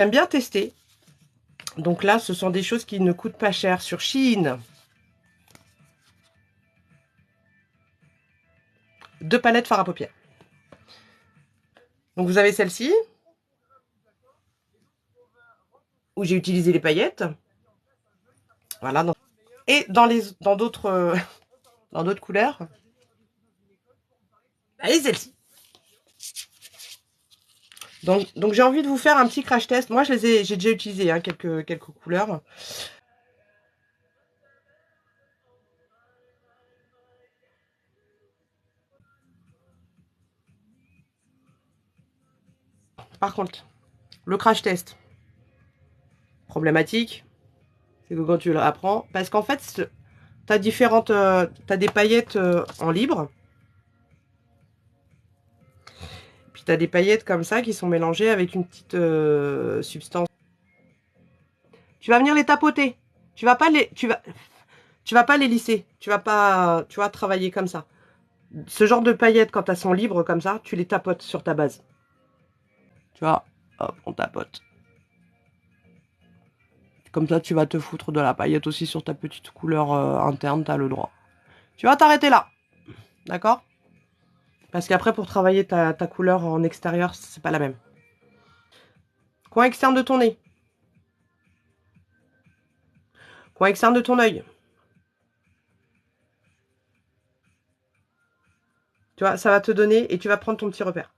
J'aime bien tester. Donc là, ce sont des choses qui ne coûtent pas cher sur Shein. 2 palettes fard à paupières. Donc vous avez celle-ci, où j'ai utilisé les paillettes. Voilà. Et dans d'autres dans d'autres couleurs, allez, celle-ci. Donc j'ai envie de vous faire un petit crash test. Moi, j'ai déjà utilisé hein, quelques couleurs. Par contre, le crash test, problématique, c'est que quand tu le apprends, parce qu'en fait, t'as des paillettes en libre, puis t'as des paillettes comme ça qui sont mélangées avec une petite substance. Tu vas venir les tapoter. Tu vas pas les lisser. Tu vas travailler comme ça. Ce genre de paillettes, quand elles sont libres comme ça, tu les tapotes sur ta base. Tu vois, hop, on tapote. Comme ça, tu vas te foutre de la paillette aussi sur ta petite couleur interne, t'as le droit. Tu vas t'arrêter là, d'accord? Parce qu'après, pour travailler ta couleur en extérieur, c'est pas la même. Coin externe de ton nez. Coin externe de ton œil. Tu vois, ça va te donner et tu vas prendre ton petit repère.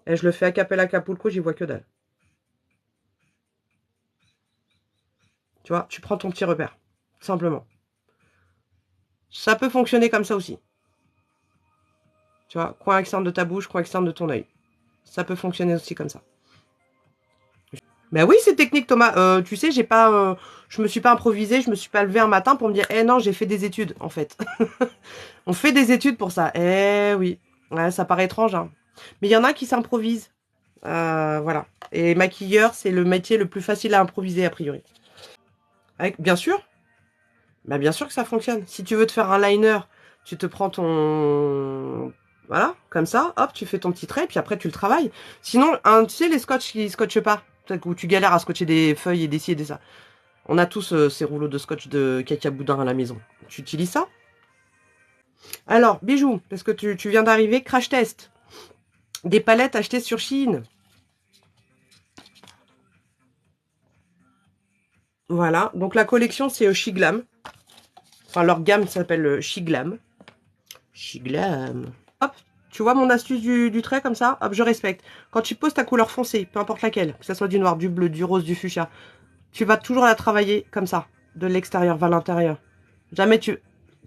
Et je le fais à Capella Capulco, j'y vois que dalle. Tu vois, tu prends ton petit repère, simplement. Ça peut fonctionner comme ça aussi. Tu vois, coin externe de ta bouche, coin externe de ton œil. Ça peut fonctionner aussi comme ça. Ben oui, c'est technique, Thomas. Tu sais, je me suis pas improvisée, je me suis pas levée un matin pour me dire, eh non, j'ai fait des études, en fait. On fait des études pour ça. Eh oui. Ouais, ça paraît étrange, hein. Mais il y en a qui s'improvisent. Voilà. Et maquilleur, c'est le métier le plus facile à improviser, a priori. Bien sûr. Bah bien sûr que ça fonctionne. Si tu veux te faire un liner, tu te prends ton... Voilà, comme ça, hop, tu fais ton petit trait, puis après tu le travailles. Sinon, tu sais, les scotch qui scotchent pas, peut-être où tu galères à scotcher des feuilles et des ci et des ça. On a tous ces rouleaux de scotch de caca boudin à la maison. Tu utilises ça? Alors, bijoux, parce que tu viens d'arriver, crash test. Des palettes achetées sur Shein. Voilà, donc la collection c'est Shiglam. Enfin, leur gamme s'appelle Shiglam. Shiglam. Hop, tu vois mon astuce du trait comme ça? Hop, je respecte. Quand tu poses ta couleur foncée, peu importe laquelle, que ce soit du noir, du bleu, du rose, du fuchsia, tu vas toujours la travailler comme ça, de l'extérieur vers l'intérieur. Jamais tu...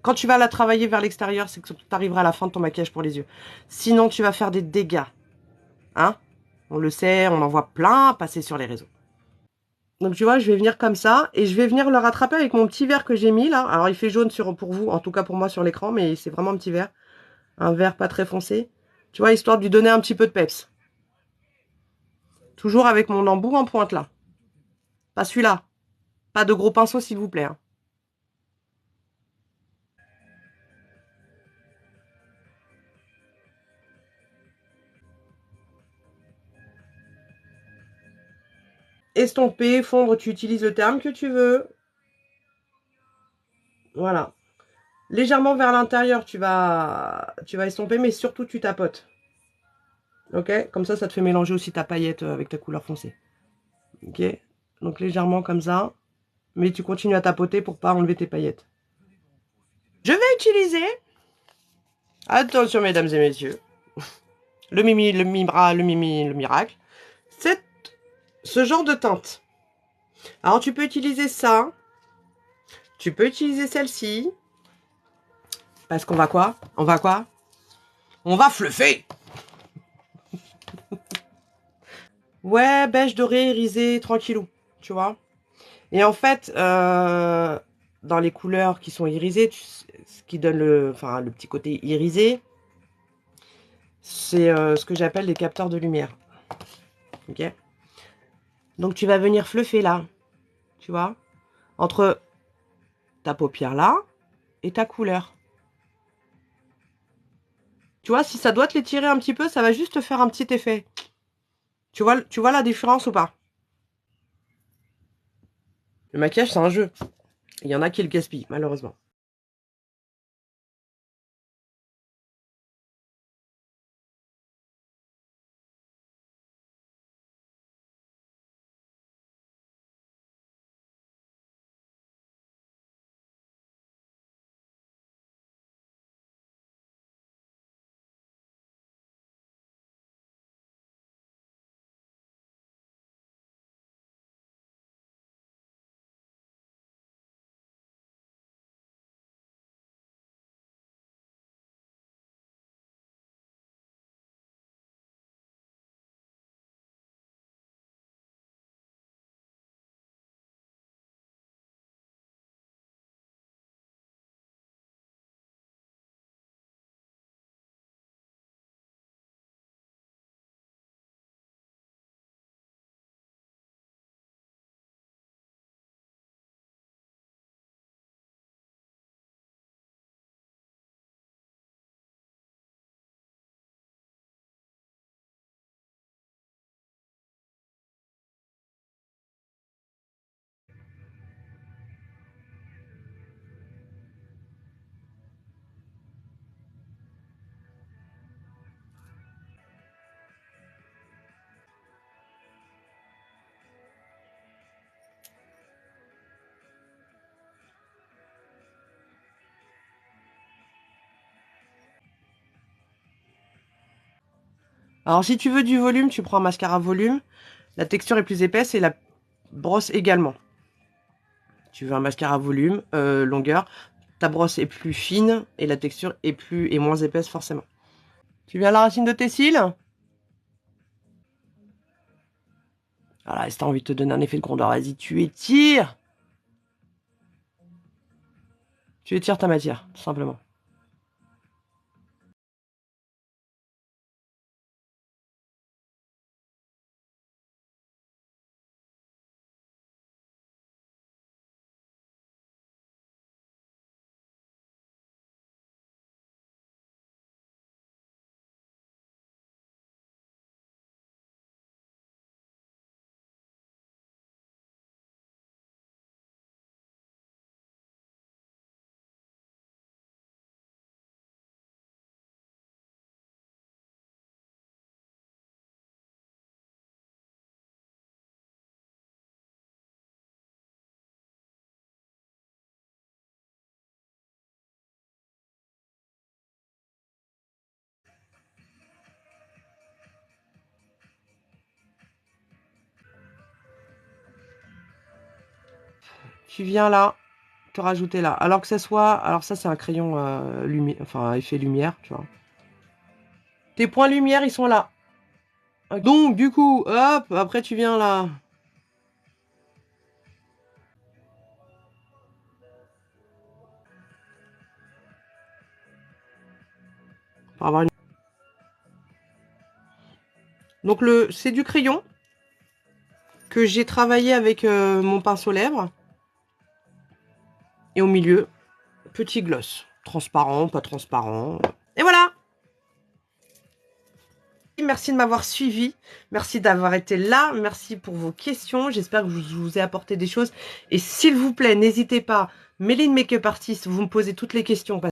Quand tu vas la travailler vers l'extérieur, c'est que tu arriveras à la fin de ton maquillage pour les yeux. Sinon, tu vas faire des dégâts. Hein? On le sait, on en voit plein passer sur les réseaux. Donc tu vois, je vais venir comme ça et je vais venir le rattraper avec mon petit verre que j'ai mis là. Alors il fait jaune pour vous, en tout cas pour moi sur l'écran, mais c'est vraiment un petit verre. Un vert pas très foncé. Tu vois, histoire de lui donner un petit peu de peps. Toujours avec mon embout en pointe là. Pas celui-là. Pas de gros pinceau s'il vous plaît. Hein. Estomper, fondre, tu utilises le terme que tu veux. Voilà. Légèrement vers l'intérieur, tu vas estomper, mais surtout tu tapotes. Ok? Comme ça te fait mélanger aussi ta paillette avec ta couleur foncée. Ok? Donc légèrement comme ça. Mais tu continues à tapoter pour pas enlever tes paillettes. Je vais utiliser, attention mesdames et messieurs, le mimi, le mibra, le mimi, le miracle, ce genre de teinte. Alors tu peux utiliser ça, tu peux utiliser celle-ci, parce qu'on va quoi? On va quoi? On va fluffer. Ouais, beige, doré, irisé, tranquillou, tu vois. Et en fait, dans les couleurs qui sont irisées, ce qui donne le petit côté irisé, c'est ce que j'appelle les capteurs de lumière. Ok? Donc tu vas venir fluffer là, tu vois, entre ta paupière là et ta couleur. Tu vois, si ça doit te l'étirer un petit peu, ça va juste te faire un petit effet. Tu vois la différence ou pas? Le maquillage, c'est un jeu. Il y en a qui le gaspillent, malheureusement. Alors, si tu veux du volume, tu prends un mascara volume. La texture est plus épaisse et la brosse également. Tu veux un mascara volume, longueur. Ta brosse est plus fine et la texture est moins épaisse forcément. Tu viens à la racine de tes cils? Voilà, si t'as envie de te donner un effet de grandeur, vas-y, tu étires. Tu étires ta matière, tout simplement. Tu viens là, te rajouter là. Alors que ça soit... Alors ça, c'est un crayon enfin, effet lumière, tu vois. Tes points lumière, ils sont là. Donc, du coup, hop, après tu viens là. Pour avoir une... Donc, c'est du crayon que j'ai travaillé avec mon pinceau lèvres. Et au milieu, petit gloss. Transparent, pas transparent. Et voilà! Merci de m'avoir suivi. Merci d'avoir été là. Merci pour vos questions. J'espère que je vous ai apporté des choses. Et s'il vous plaît, n'hésitez pas, Méline Makeup Artist, vous me posez toutes les questions.